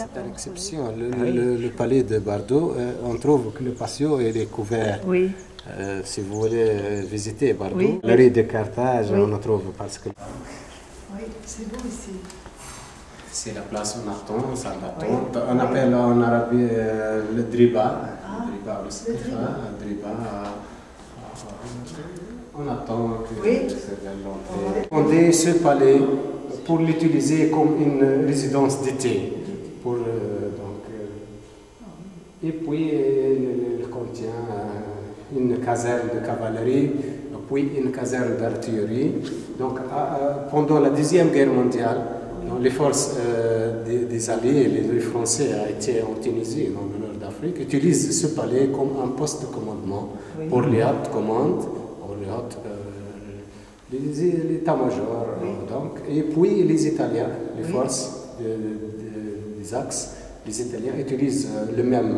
C'est une exception. Le palais de Bardo, on trouve que le patio est couvert. Oui. Si vous voulez visiter Bardo, Oui. la rue de Carthage, Oui. on en trouve parce que... Oui, c'est beau ici. C'est la place où on attend, ça l'attend. Oui. On appelle en arabe le driba. Le driba, le stéphane, le driba. On attend que c'est l'entrée. On dit ce palais pour l'utiliser comme une résidence d'été. Et puis, il contient une caserne de cavalerie, puis une caserne d'artillerie. Donc, pendant la Deuxième Guerre mondiale, les forces des Alliés, les Français ont été en Tunisie, dans le nord d'Afrique, utilisent ce palais comme un poste de commandement pour les hautes commandes, pour l'état-major. Et puis, les Italiens, les forces des Axes, les Italiens utilisent le même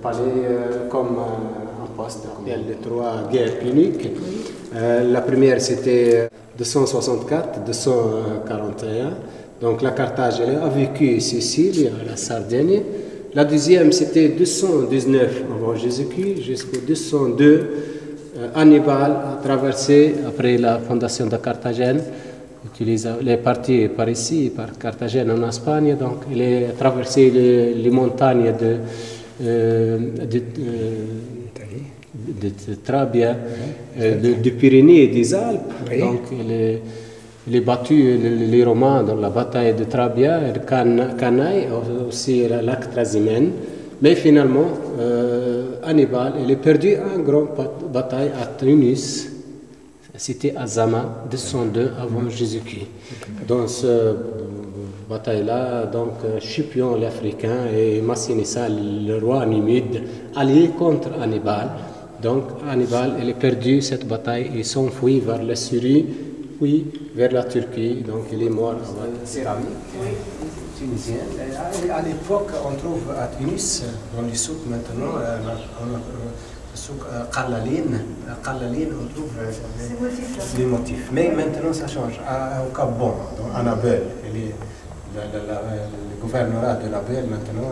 palais comme un poste. Il y a les trois guerres puniques. La première, c'était 264-241. Donc la Carthage a vécu Sicile, la Sardaigne. La deuxième, c'était 219 avant Jésus-Christ jusqu'au 202. Hannibal a traversé, après la fondation de Carthagène, il est parti par ici, par Carthagène en Espagne, donc il a traversé les montagnes de Trabia, de Pyrénées et des Alpes. Oui. Donc il a battu les Romains dans la bataille de Trabia, de Canaille, aussi le lac Trasimène. Mais finalement, Hannibal, il a perdu une grande bataille à Tunis. C'était Azama, 202 avant Jésus-Christ. Dans cette bataille-là, donc Scipion l'Africain et Massinissa, le roi numide, alliés contre Hannibal. Donc Hannibal, il a perdu cette bataille et s'enfuit vers la Syrie, puis vers la Turquie. Donc il est mort en céramique tunisienne. À l'époque, on trouve à Tunis, dans les souks maintenant, Qallaline, on trouve les motifs. Mais maintenant, ça change. Au Cap Bon, à Nabel, le gouvernorat de Nabel maintenant,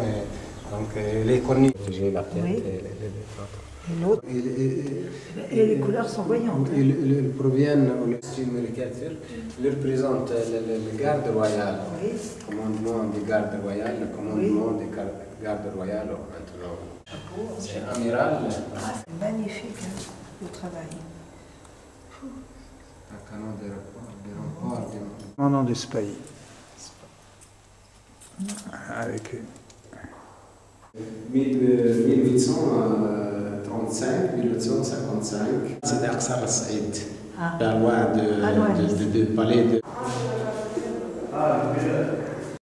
donc, il est connu. J'ai la tête et l'autre. Et les couleurs sont voyantes. Ils proviennent au style américain. Ils représentent le garde royal, le commandement des gardes royales, le commandement des gardes royales maintenant. C'est amiral. C'est magnifique le travail. Un canon des remparts. Commandant de ce pays. Avec 1835-1855, c'est d'Aksar al-Saïd, pas loin du palais de...